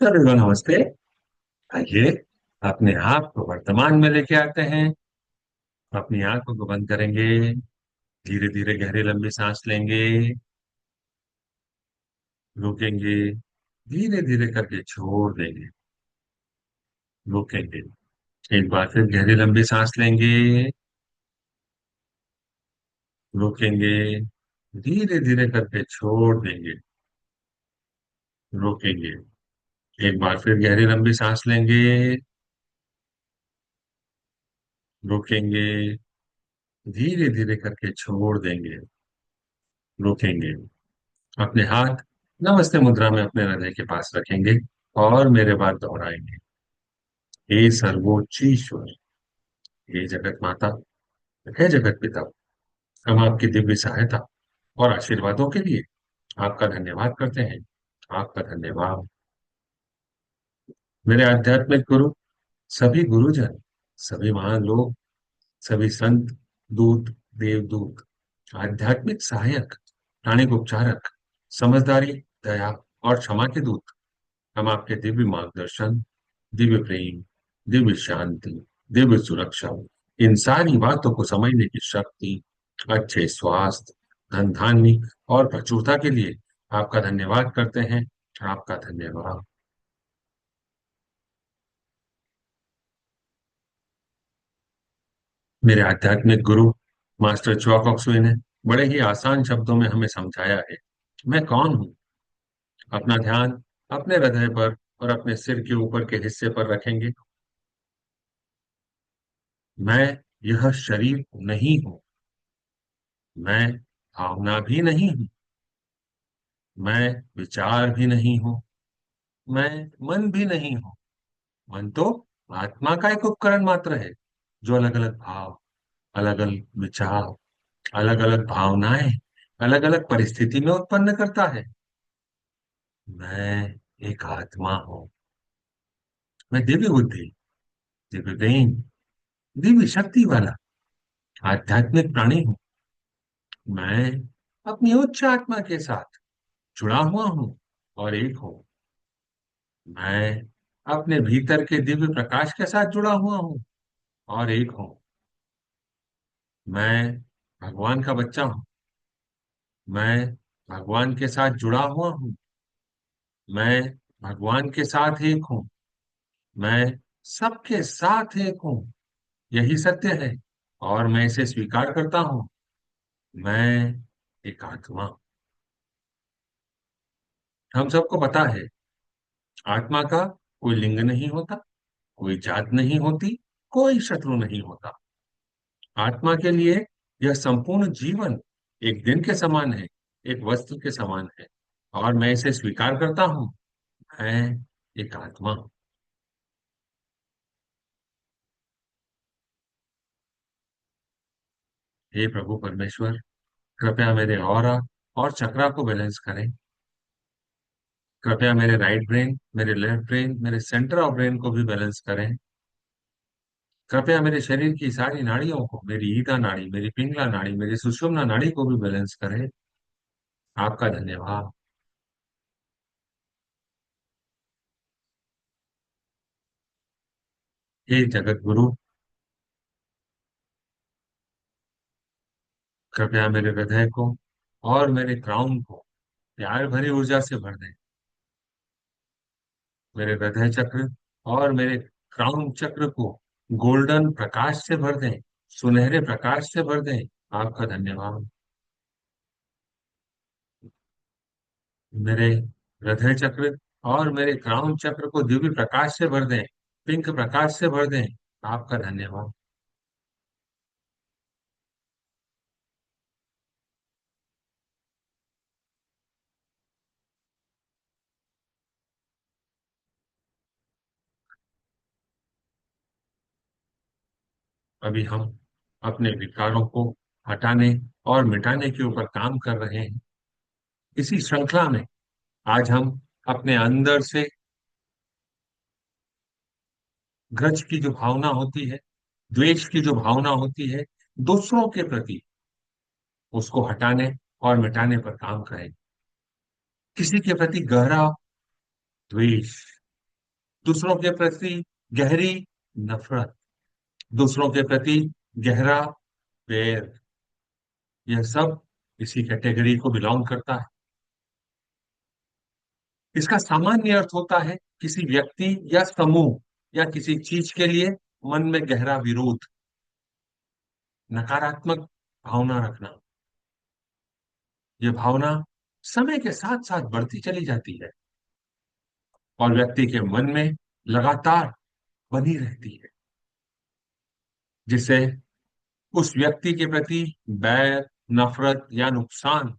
सभी को नमस्ते। आइए, अपने आप को वर्तमान में लेके आते हैं। अपनी आंखों को बंद करेंगे। धीरे धीरे गहरी लंबी सांस लेंगे। रोकेंगे। धीरे धीरे करके छोड़ देंगे। रोकेंगे। एक बार फिर गहरी लंबी सांस लेंगे। रोकेंगे। धीरे धीरे करके छोड़ देंगे। रोकेंगे। एक बार फिर गहरी लंबी सांस लेंगे। रोकेंगे। धीरे धीरे करके छोड़ देंगे। रोकेंगे। अपने हाथ नमस्ते मुद्रा में अपने हृदय के पास रखेंगे और मेरे बाद दोहराएंगे। हे सर्वोच्च ईश्वर, हे जगत माता, हे जगत पिता, हम आपकी दिव्य सहायता और आशीर्वादों के लिए आपका धन्यवाद करते हैं। आपका धन्यवाद। मेरे आध्यात्मिक गुरु, सभी गुरुजन, सभी महान लोग, सभी संत, दूत, देवदूत, आध्यात्मिक सहायक, प्राणिक उपचारक, समझदारी, दया और क्षमा के दूत, हम आपके दिव्य मार्गदर्शन, दिव्य प्रेम, दिव्य शांति, दिव्य सुरक्षा, इन सारी बातों को समझने की शक्ति, अच्छे स्वास्थ्य, धन धान्य और प्रचुरता के लिए आपका धन्यवाद करते हैं। आपका धन्यवाद। मेरे आध्यात्मिक गुरु मास्टर च्वा कॉक्सवे ने बड़े ही आसान शब्दों में हमें समझाया है। मैं कौन हूँ? अपना ध्यान अपने हृदय पर और अपने सिर के ऊपर के हिस्से पर रखेंगे। मैं यह शरीर नहीं हूँ। मैं भावना भी नहीं हूँ। मैं विचार भी नहीं हूँ। मैं मन भी नहीं हूँ। मन तो आत्मा का एक उपकरण मात्र है, जो अलग अलग भाव, अलग अलग विचार, अलग अलग भावनाएं, अलग अलग परिस्थिति में उत्पन्न करता है। मैं एक आत्मा हूँ। मैं दिव्य बुद्धि, दिव्य प्रेम, दिव्य शक्ति वाला आध्यात्मिक प्राणी हूँ। मैं अपनी उच्च आत्मा के साथ जुड़ा हुआ हूँ और एक हूँ। मैं अपने भीतर के दिव्य प्रकाश के साथ जुड़ा हुआ हूँ और एक हूँ। मैं भगवान का बच्चा हूँ। मैं भगवान के साथ जुड़ा हुआ हूँ। मैं भगवान के साथ एक हूँ। मैं सबके साथ एक हूँ। यही सत्य है और मैं इसे स्वीकार करता हूँ। मैं एक आत्मा हूँ। हम सबको पता है, आत्मा का कोई लिंग नहीं होता, कोई जात नहीं होती, कोई शत्रु नहीं होता। आत्मा के लिए यह संपूर्ण जीवन एक दिन के समान है, एक वस्त्र के समान है और मैं इसे स्वीकार करता हूँ। मैं एक आत्मा हूँ। हे प्रभु परमेश्वर, कृपया मेरे ऑरा और चक्रा को बैलेंस करें। कृपया मेरे राइट ब्रेन, मेरे लेफ्ट ब्रेन, मेरे सेंटर ऑफ ब्रेन को भी बैलेंस करें। कृपया मेरे शरीर की सारी नाड़ियों को, मेरी ईदा नाड़ी, मेरी पिंगला नाड़ी, मेरी सुषुम्ना नाड़ी को भी बैलेंस करें। आपका धन्यवाद। हे जगत गुरु, कृपया मेरे हृदय को और मेरे क्राउन को प्यार भरी ऊर्जा से भर दें। मेरे हृदय चक्र और मेरे क्राउन चक्र को गोल्डन प्रकाश से भर दें, सुनहरे प्रकाश से भर दें। आपका धन्यवाद। मेरे हृदय चक्र और मेरे क्राउन चक्र को दिव्य प्रकाश से भर दें, पिंक प्रकाश से भर दें। आपका धन्यवाद। अभी हम अपने विकारों को हटाने और मिटाने के ऊपर काम कर रहे हैं। इसी श्रृंखला में आज हम अपने अंदर से ग्रज की जो भावना होती है, द्वेष की जो भावना होती है दूसरों के प्रति, उसको हटाने और मिटाने पर काम करें। किसी के प्रति गहरा द्वेष, दूसरों के प्रति गहरी नफरत, दूसरों के प्रति गहरा बैर, यह सब इसी कैटेगरी को बिलोंग करता है। इसका सामान्य अर्थ होता है किसी व्यक्ति या समूह या किसी चीज के लिए मन में गहरा विरोध, नकारात्मक भावना रखना। यह भावना समय के साथ साथ बढ़ती चली जाती है और व्यक्ति के मन में लगातार बनी रहती है, जिससे उस व्यक्ति के प्रति बैर, नफरत या नुकसान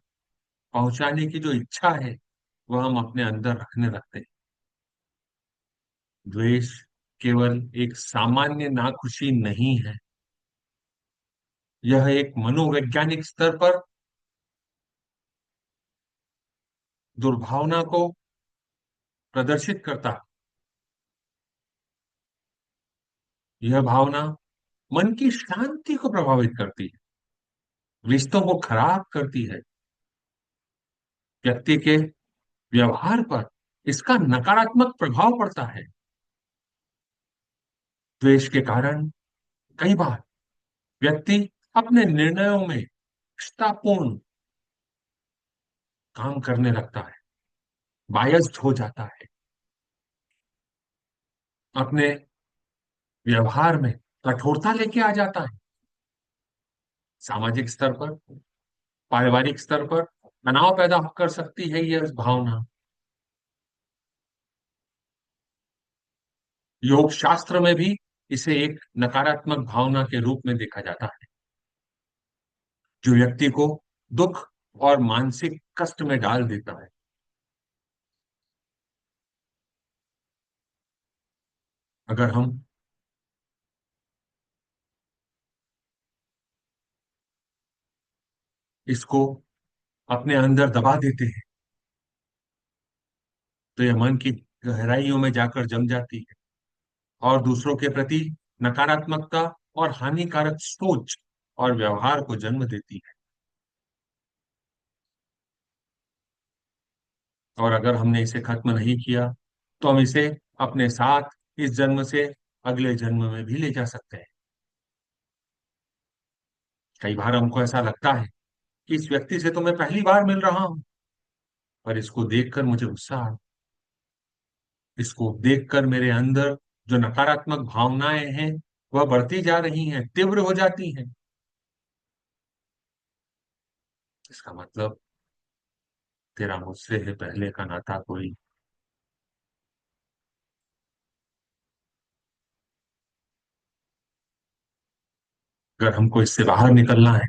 पहुंचाने की जो इच्छा है वह हम अपने अंदर रखने लगते हैं। द्वेष केवल एक सामान्य नाखुशी नहीं है, यह एक मनोवैज्ञानिक स्तर पर दुर्भावना को प्रदर्शित करता है। यह भावना मन की शांति को प्रभावित करती है, रिश्तों को खराब करती है, व्यक्ति के व्यवहार पर इसका नकारात्मक प्रभाव पड़ता है। द्वेष के कारण कई बार व्यक्ति अपने निर्णयों में निष्ठापूर्ण काम करने लगता है, बायस्ड हो जाता है, अपने व्यवहार में कठोरता लेके आ जाता है। सामाजिक स्तर पर, पारिवारिक स्तर पर तनाव पैदा कर सकती है यह भावना। योग शास्त्र में भी इसे एक नकारात्मक भावना के रूप में देखा जाता है, जो व्यक्ति को दुख और मानसिक कष्ट में डाल देता है। अगर हम इसको अपने अंदर दबा देते हैं तो यह मन की गहराइयों में जाकर जम जाती है और दूसरों के प्रति नकारात्मकता और हानिकारक सोच और व्यवहार को जन्म देती है। और अगर हमने इसे खत्म नहीं किया तो हम इसे अपने साथ इस जन्म से अगले जन्म में भी ले जा सकते हैं। कई बार हमको ऐसा लगता है कि इस व्यक्ति से तो मैं पहली बार मिल रहा हूं, पर इसको देखकर मुझे गुस्सा आ, इसको देखकर मेरे अंदर जो नकारात्मक भावनाएं हैं वह बढ़ती जा रही हैं, तीव्र हो जाती हैं। इसका मतलब तेरा मुझसे है पहले का नाता कोई। अगर हमको इससे बाहर निकलना है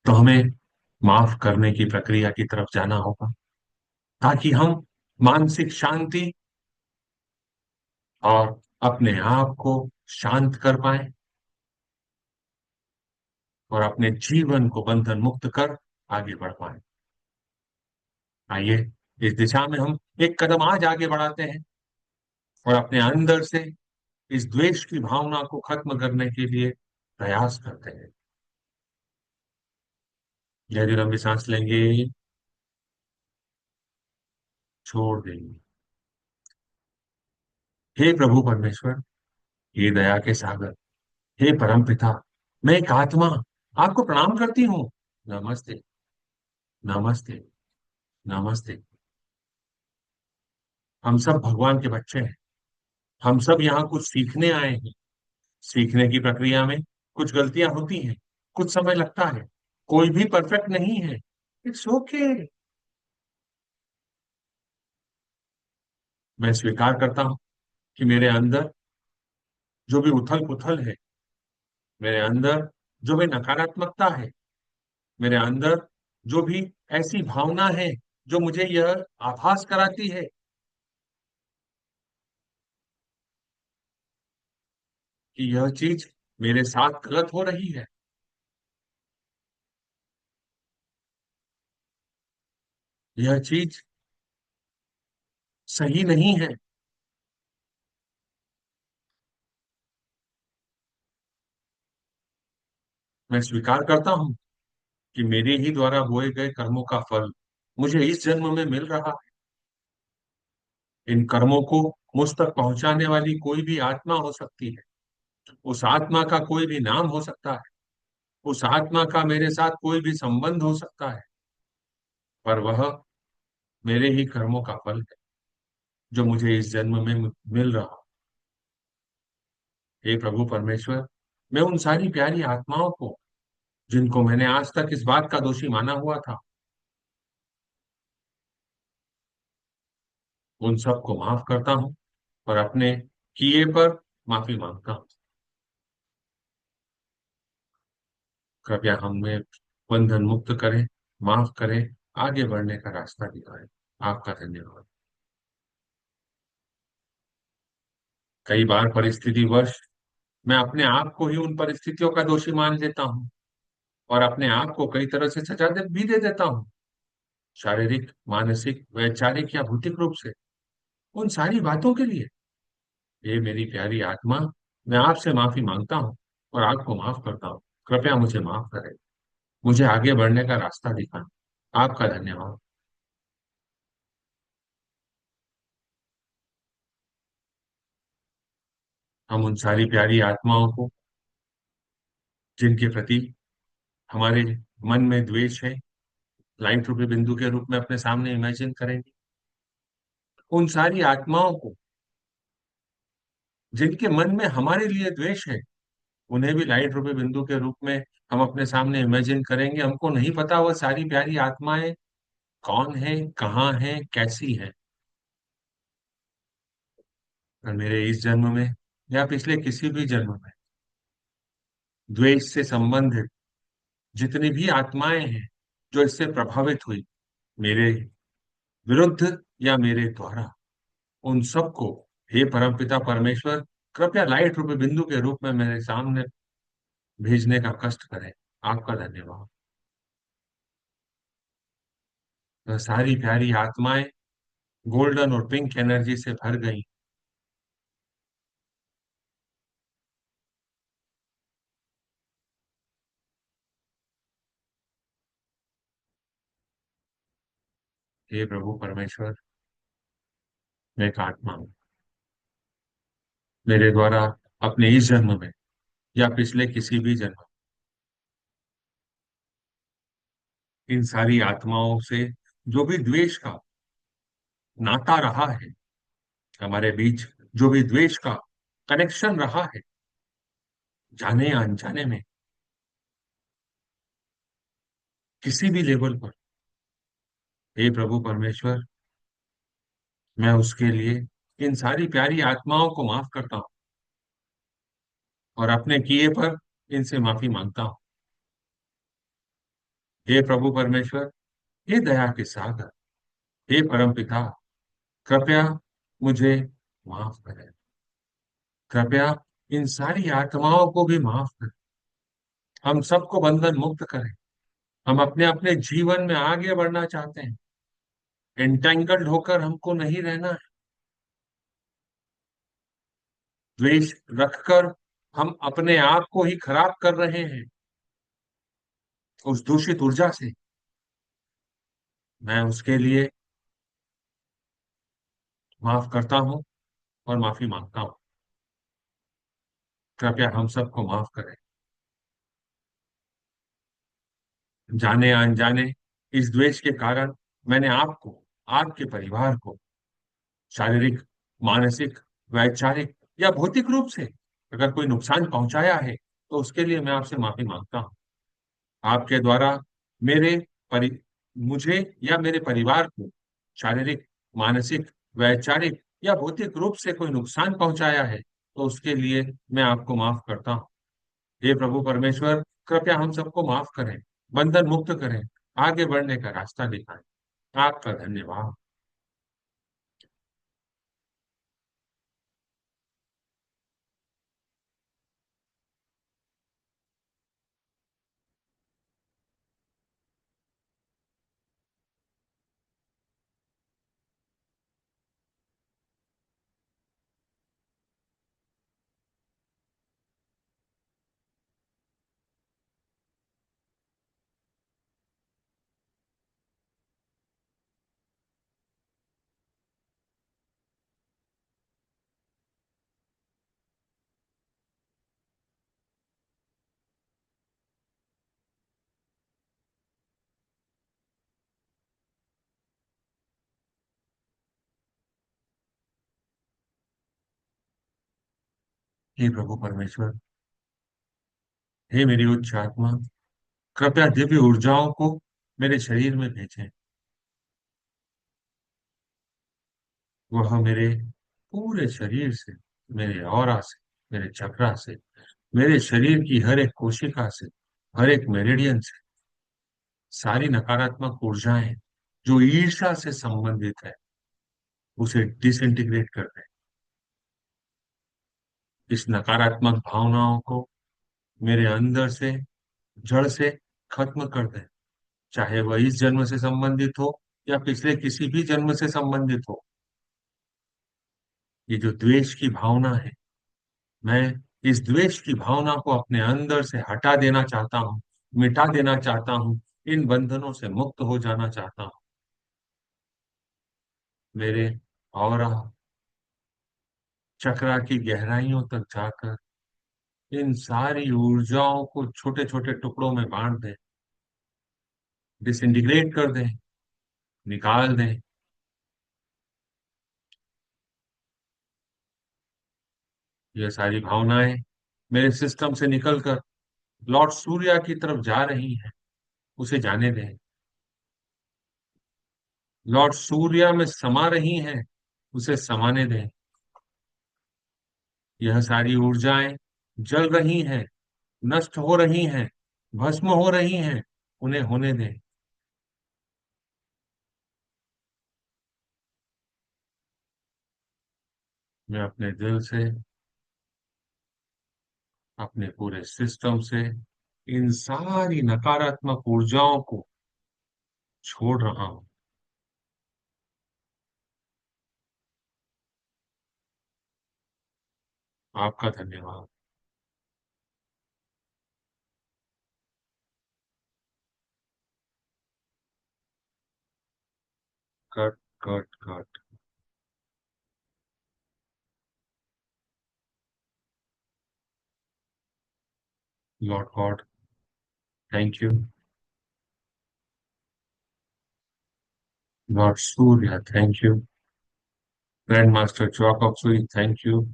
तो हमें माफ करने की प्रक्रिया की तरफ जाना होगा, ताकि हम मानसिक शांति और अपने आप को शांत कर पाए और अपने जीवन को बंधन मुक्त कर आगे बढ़ पाए। आइए इस दिशा में हम एक कदम आज आगे बढ़ाते हैं और अपने अंदर से इस द्वेष की भावना को खत्म करने के लिए प्रयास करते हैं। गहरी लंबी सांस लेंगे, छोड़ देंगे। हे प्रभु परमेश्वर, हे दया के सागर, हे परम पिता, मैं एक आत्मा आपको प्रणाम करती हूँ। नमस्ते, नमस्ते, नमस्ते। हम सब भगवान के बच्चे हैं, हम सब यहाँ कुछ सीखने आए हैं। सीखने की प्रक्रिया में कुछ गलतियां होती हैं, कुछ समय लगता है, कोई भी परफेक्ट नहीं है। It's okay. मैं स्वीकार करता हूँ कि मेरे अंदर जो भी उथल पुथल है, मेरे अंदर जो भी नकारात्मकता है, मेरे अंदर जो भी ऐसी भावना है जो मुझे यह आभास कराती है कि यह चीज मेरे साथ गलत हो रही है, यह चीज सही नहीं है। मैं स्वीकार करता हूँ कि मेरे ही द्वारा बोए गए कर्मों का फल मुझे इस जन्म में मिल रहा है। इन कर्मों को मुझ तक पहुंचाने वाली कोई भी आत्मा हो सकती है। उस आत्मा का कोई भी नाम हो सकता है। उस आत्मा का मेरे साथ कोई भी संबंध हो सकता है। पर वह मेरे ही कर्मों का फल है जो मुझे इस जन्म में मिल रहा। हे प्रभु परमेश्वर, मैं उन सारी प्यारी आत्माओं को जिनको मैंने आज तक इस बात का दोषी माना हुआ था, उन सबको माफ करता हूँ और अपने किए पर माफी मांगता हूँ। कृपया हमें बंधन मुक्त करें, माफ करें, आगे बढ़ने का रास्ता दिखाएं। आपका धन्यवाद। कई बार परिस्थिति वर्ष मैं अपने आप को ही उन परिस्थितियों का दोषी मान लेता हूँ और अपने आप को कई तरह से सजा भी दे देता हूँ। शारीरिक, मानसिक, वैचारिक या भौतिक रूप से। उन सारी बातों के लिए ये मेरी प्यारी आत्मा, मैं आपसे माफी मांगता हूँ और आपको माफ करता हूँ। कृपया मुझे माफ करें, मुझे आगे बढ़ने का रास्ता दिखाएं। आपका धन्यवाद। हम उन सारी प्यारी आत्माओं को जिनके प्रति हमारे मन में द्वेष है, लाइट रूपी बिंदु के रूप में अपने सामने इमेजिन करेंगे। उन सारी आत्माओं को जिनके मन में हमारे लिए द्वेष है, उन्हें भी लाइट रूपी बिंदु के रूप में हम अपने सामने इमेजिन करेंगे। हमको नहीं पता वह सारी प्यारी आत्माएं कौन है, कहाँ है, कैसी है। और मेरे इस जन्म में या पिछले किसी भी जन्म में द्वेष से संबंधित जितनी भी आत्माएं हैं जो इससे प्रभावित हुई, मेरे विरुद्ध या मेरे द्वारा, उन सबको हे परमपिता परमेश्वर, कृपया लाइट रूपी बिंदु के रूप में मेरे सामने भेजने का कष्ट करें। आपका धन्यवाद। वह सारी प्यारी आत्माएं गोल्डन और पिंक एनर्जी से भर गई। हे प्रभु परमेश्वर, मैं एक आत्मा हूं। मेरे द्वारा अपने इस जन्म में या पिछले किसी भी जन्म इन सारी आत्माओं से जो भी द्वेष का नाता रहा है, हमारे बीच जो भी द्वेष का कनेक्शन रहा है, जाने या अनजाने में, किसी भी लेवल पर, हे प्रभु परमेश्वर, मैं उसके लिए इन सारी प्यारी आत्माओं को माफ करता हूँ और अपने किए पर इनसे माफी मांगता हूँ। हे प्रभु परमेश्वर, हे दया के सागर, हे परम पिता, कृपया मुझे माफ करें। कृपया इन सारी आत्माओं को भी माफ करें। हम सबको बंधन मुक्त करें। हम अपने अपने जीवन में आगे बढ़ना चाहते हैं। एंटेंगल्ड होकर हमको नहीं रहना है। द्वेष रखकर हम अपने आप को ही खराब कर रहे हैं उस दूषित ऊर्जा से। मैं उसके लिए माफ करता हूँ और माफी मांगता हूँ। कृपया हम सबको माफ करें। जाने या अनजाने इस द्वेष के कारण मैंने आपको, आपके परिवार को शारीरिक, मानसिक, वैचारिक या भौतिक रूप से अगर कोई नुकसान पहुंचाया है, तो उसके लिए मैं आपसे माफी मांगता हूँ। आपके द्वारा मेरे परि मुझे या मेरे परिवार को शारीरिक, मानसिक, वैचारिक या भौतिक रूप से कोई नुकसान पहुंचाया है, तो उसके लिए मैं आपको माफ करता हूँ। हे प्रभु परमेश्वर, कृपया हम सबको माफ करें, बंधन मुक्त करें, आगे बढ़ने का रास्ता दिखाएं। आपका धन्यवाद। हे प्रभु परमेश्वर, हे मेरी उच्च आत्मा, कृपया दिव्य ऊर्जाओं को मेरे शरीर में भेजें। वह मेरे पूरे शरीर से, मेरे ऑरा से, मेरे चक्रा से, मेरे शरीर की हर एक कोशिका से, हर एक मेरिडियन से सारी नकारात्मक ऊर्जाएं जो ईर्ष्या से संबंधित है उसे डिसइंटीग्रेट कर दें। इस नकारात्मक भावनाओं को मेरे अंदर से, जड़ से खत्म कर दें। चाहे वह इस जन्म से संबंधित हो या पिछले किसी भी जन्म से संबंधित हो। ये जो द्वेष की भावना है, मैं इस द्वेष की भावना को अपने अंदर से हटा देना चाहता हूँ, मिटा देना चाहता हूँ, इन बंधनों से मुक्त हो जाना चाहता हूँ। मेरे और चक्रा की गहराइयों तक जाकर इन सारी ऊर्जाओं को छोटे छोटे टुकड़ों में बांट दें, डिसइंटीग्रेट कर दें, निकाल दें। ये सारी भावनाएं मेरे सिस्टम से निकलकर लॉर्ड सूर्या की तरफ जा रही हैं, उसे जाने दें। लॉर्ड सूर्या में समा रही हैं, उसे समाने दें। यह सारी ऊर्जाएं जल रही हैं, नष्ट हो रही हैं, भस्म हो रही हैं, उन्हें होने दें। मैं अपने दिल से, अपने पूरे सिस्टम से इन सारी नकारात्मक ऊर्जाओं को छोड़ रहा हूं। आपका धन्यवाद। Cut cut cut. Lord God, thank you. Lord Surya, thank you. Grand master Choa Kok Sui, thank you.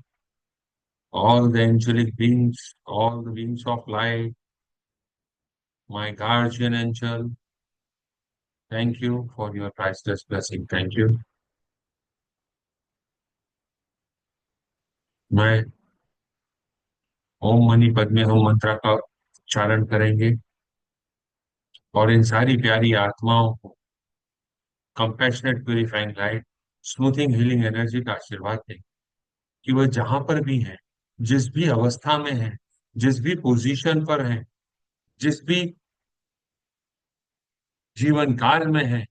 All the angelic beings, all the beings of light, my guardian angel, thank you for your priceless blessing. Thank you. मैं ओम money पद्मे हूँ मंत्र का उच्चारण करेंगे और इन सारी प्यारी आत्माओं को compassionate purifying light, smoothing healing energy का आशीर्वाद दें कि वह जहां पर भी है, जिस भी अवस्था में है, जिस भी पोजीशन पर है, जिस भी जीवन काल में है,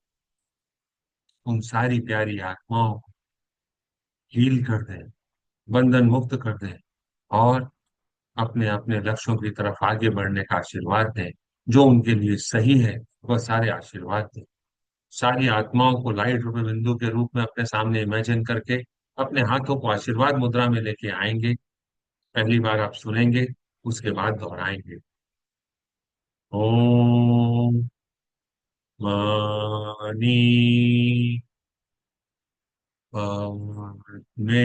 उन सारी प्यारी आत्माओं को हील कर दें, बंधन मुक्त कर दें और अपने अपने लक्ष्यों की तरफ आगे बढ़ने का आशीर्वाद दें। जो उनके लिए सही है वह सारे आशीर्वाद दें। सारी आत्माओं को लाइट रूपी बिंदु के रूप में अपने सामने इमेजिन करके अपने हाथों को आशीर्वाद मुद्रा में लेके आएंगे। पहली बार आप सुनेंगे, उसके बाद दोहराएंगे। ओम money पद्मे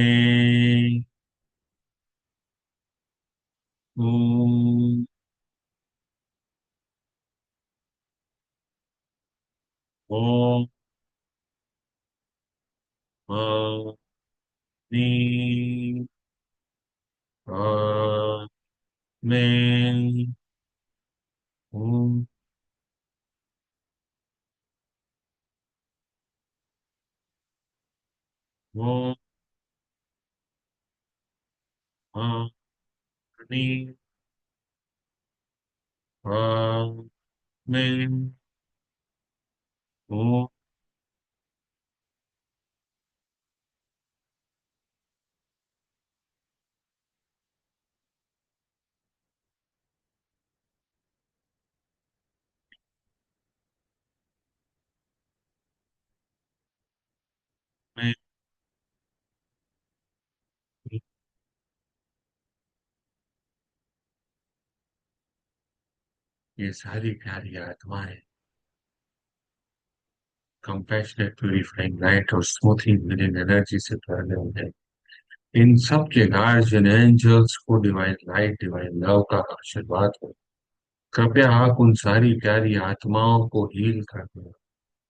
Om Om money पद्मे Om Om money पद्मे ओम में। ये सारी प्यारी आत्माएं कंपैशनेट प्यूरिफाइंग लाइट और स्मूथिंग विद एनर्जी से भर रहे हैं। इन सब के गार्जियन एंजल्स को डिवाइन लाइट डिवाइन लव का आशीर्वाद हो। कृपया आप उन सारी प्यारी आत्माओं को हील कर दें,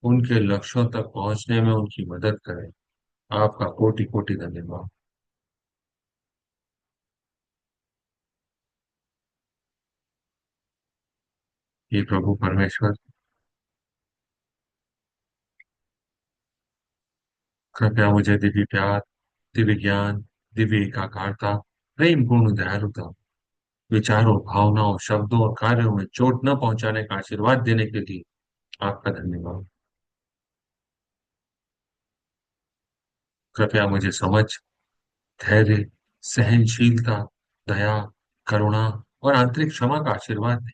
उनके लक्ष्यों तक पहुंचने में उनकी मदद करें। आपका कोटि कोटि धन्यवाद। हे प्रभु परमेश्वर, कृपया मुझे दिव्य प्यार, दिव्य ज्ञान, दिव्य एकाकारता, प्रेम पूर्ण दयालुता, विचारों, भावनाओं, शब्दों और कार्यों में चोट न पहुंचाने का आशीर्वाद देने के लिए आपका धन्यवाद। कृपया मुझे समझ, धैर्य, सहनशीलता, दया, करुणा और आंतरिक क्षमा का आशीर्वाद दें।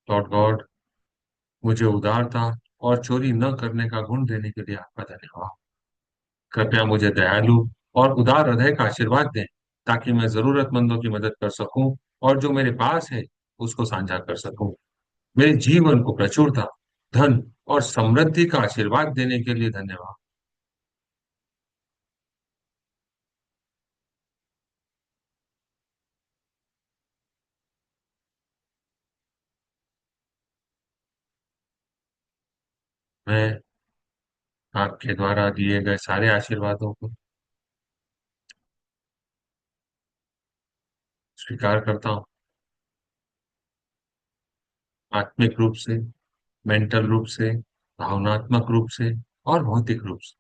लॉर्ड गॉड, मुझे उदारता और चोरी न करने का गुण देने के लिए आपका धन्यवाद। कृपया मुझे दयालु और उदार हृदय का आशीर्वाद दें, ताकि मैं जरूरतमंदों की मदद कर सकूं और जो मेरे पास है उसको साझा कर सकूं। मेरे जीवन को प्रचुरता, धन और समृद्धि का आशीर्वाद देने के लिए धन्यवाद। मैं आपके द्वारा दिए गए सारे आशीर्वादों को स्वीकार करता हूँ, आत्मिक रूप से, मेंटल रूप से, भावनात्मक रूप से और भौतिक रूप से।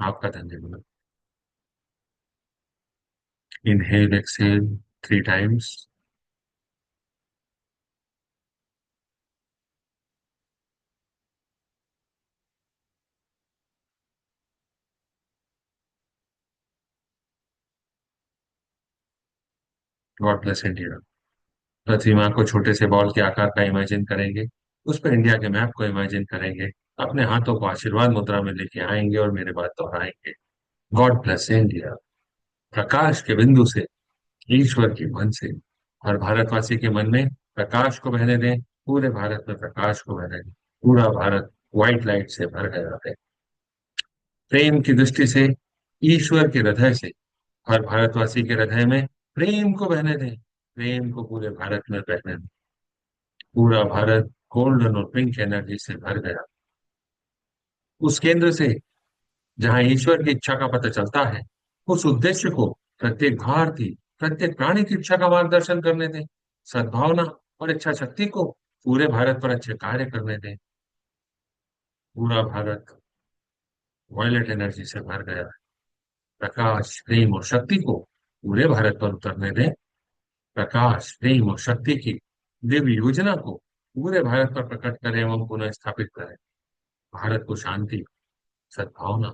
आपका धन्यवाद। Inhale exhale 3 times. God bless India. प्रतिमा को छोटे से बॉल के आकार का इमेजिन करेंगे, उस पर इंडिया के मैप को इमेजिन करेंगे, अपने हाथों को आशीर्वाद मुद्रा में लेके आएंगे और मेरे बात दोहराएंगे। God bless India. प्रकाश के बिंदु से, ईश्वर के मन से, हर भारतवासी के मन में प्रकाश को बहने दें। पूरे भारत में प्रकाश को बहने दें। पूरा भारत व्हाइट लाइट से भर गया है। प्रेम की दृष्टि से, ईश्वर के हृदय से, हर भारतवासी के हृदय में प्रेम को बहने दें। प्रेम को पूरे भारत में बहने दें। पूरा भारत गोल्डन और पिंक एनर्जी से भर गया। उस केंद्र से, जहां ईश्वर की इच्छा का पता चलता है, उस उद्देश्य को प्रत्येक भारतीय, प्रत्येक प्राणी की इच्छा का मार्गदर्शन करने दें। सद्भावना और इच्छा शक्ति को पूरे भारत पर अच्छे कार्य करने दें। पूरा भारत वॉयलेट एनर्जी से भर गया है। प्रकाश, प्रेम और शक्ति को पूरे भारत पर उतरने दें। प्रकाश, प्रेम और शक्ति की दिव्य योजना को पूरे भारत पर प्रकट करें एवं पुनः स्थापित करें। भारत को शांति, सद्भावना,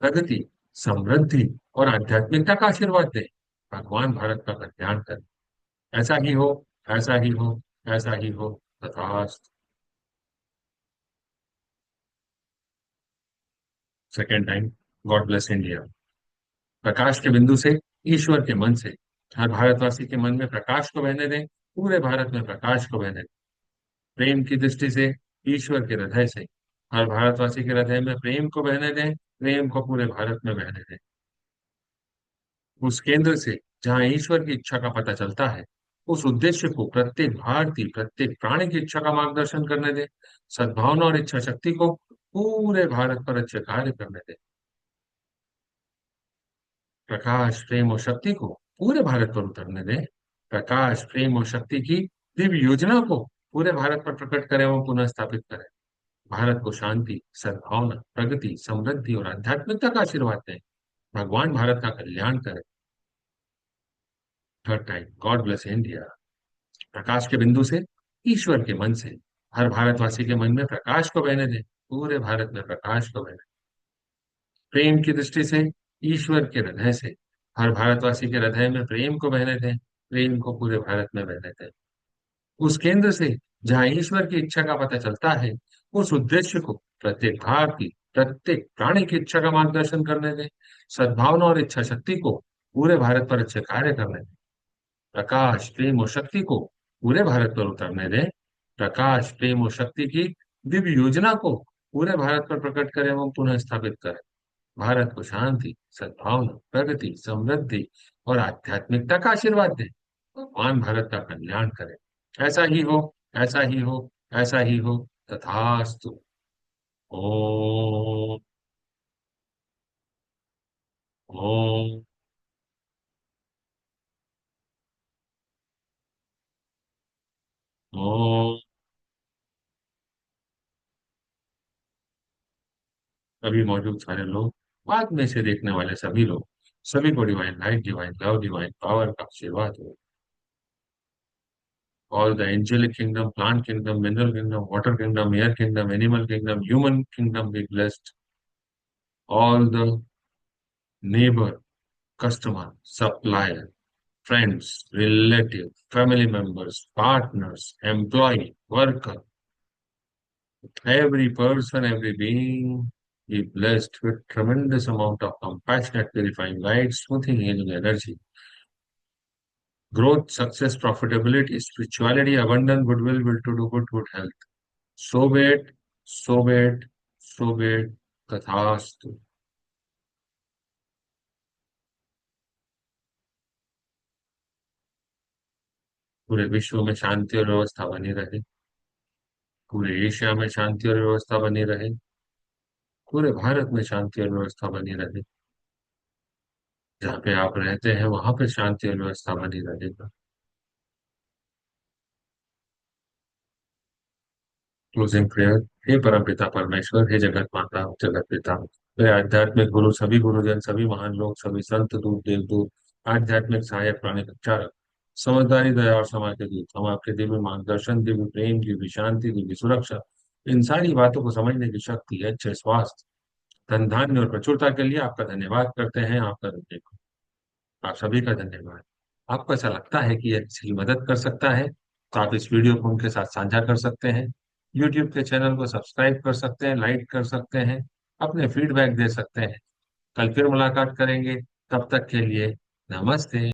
प्रगति, समृद्धि और आध्यात्मिकता का आशीर्वाद दे। भगवान भारत का कल्याण करे। ऐसा ही हो, ऐसा ही हो, ऐसा ही हो। तथास्तु। Second time. God bless India. प्रकाश के बिंदु से, ईश्वर के मन से, हर भारतवासी के मन में प्रकाश को बहने दें। पूरे भारत में प्रकाश को बहने दें। प्रेम की दृष्टि से, ईश्वर के हृदय से, हर भारतवासी के हृदय में प्रेम को बहने दें। प्रेम को पूरे भारत में बहने दें। उस केंद्र से, जहां ईश्वर की इच्छा का पता चलता है, उस उद्देश्य को प्रत्येक भारतीय, प्रत्येक प्राणी की इच्छा का मार्गदर्शन करने दे। सद्भावना और इच्छा शक्ति को पूरे भारत पर अच्छे कार्य करने दे। प्रकाश, प्रेम और शक्ति को पूरे भारत पर उतरने दे। प्रकाश, प्रेम और शक्ति की दिव्य योजना को पूरे भारत पर प्रकट करें और पुनः स्थापित करें। भारत को शांति, सद्भावना, प्रगति, समृद्धि और आध्यात्मिकता का आशीर्वाद दें। भगवान भारत का कल्याण करें। Third time. God bless India. प्रकाश के बिंदु से, ईश्वर के मन से, हर भारतवासी के मन में प्रकाश को बहने दें। पूरे भारत में प्रकाश को बहने दें। प्रेम की दृष्टि से, ईश्वर के हृदय से, हर भारतवासी के हृदय में प्रेम को बहने दें। प्रेम को पूरे भारत में बहने दें। उस केंद्र से, जहां ईश्वर की इच्छा का पता चलता है, उस उद्देश्य को प्रत्येक भारतीय, प्रत्येक प्राणी की इच्छा का मार्गदर्शन करने दें। सद्भावना और इच्छा शक्ति को पूरे भारत पर अच्छे कार्य करने दें। प्रकाश, प्रेम और शक्ति को पूरे भारत पर उतरने दें। प्रकाश, प्रेम और शक्ति की दिव्य योजना को पूरे भारत पर प्रकट करें एवं पुनः स्थापित करें। भारत को शांति, सद्भावना, प्रगति, समृद्धि और आध्यात्मिकता का आशीर्वाद दे। भगवान भारत का कल्याण करे। ऐसा ही हो, ऐसा ही हो, ऐसा ही हो। तथास्तु। ओम। ओम। ओम। सभी मौजूद सारे लोग, बाद में से देखने वाले सभी लोग, सभी को divine light, divine love, divine power का आशीर्वाद हो। All the angelic kingdom, plant kingdom, mineral kingdom, water kingdom, air kingdom, animal kingdom, human kingdom be blessed. All the neighbor, customer, supplier, friends, relative, family members, partners, employee, worker, every person, every being be blessed with tremendous amount of compassionate, purifying light, smoothing, healing energy, growth, success, profitability, spirituality, abundance, goodwill, will to do good, good health. So be it, so be it, so be it, तथास्तु। पूरे विश्व में शांति और व्यवस्था बनी रहे। पूरे Asia में शांति और व्यवस्था बनी रहे। पूरे भारत में शांति और व्यवस्था बनी रहे। जहाँ पे आप रहते हैं वहां पे शांति और व्यवस्था बनी रहेगा। Closing prayer. हे परमपिता परमेश्वर, हे जगत माता, जगत पिता, हे आध्यात्मिक गुरु, सभी गुरुजन, सभी महान लोग, सभी संत दूत, देवदूत, आध्यात्मिक सहायक, प्राणी उपचारक, समझदारी, दया और समाज के दूत, हम आपके दिव्य मार्गदर्शन, दिव्य प्रेम, दिव्य शांति, दिव्य सुरक्षा, इन सारी बातों को समझने की शक्ति, अच्छे स्वास्थ्य, धन धान्य और प्रचुरता के लिए आपका धन्यवाद करते हैं। आपका धन्यवाद। आप सभी का धन्यवाद। आपको ऐसा लगता है कि यह किसी की मदद कर सकता है तो आप इस वीडियो को उनके साथ साझा कर सकते हैं। यूट्यूब के चैनल को सब्सक्राइब कर सकते हैं, लाइक कर सकते हैं, अपने फीडबैक दे सकते हैं। कल फिर मुलाकात करेंगे। तब तक के लिए नमस्ते।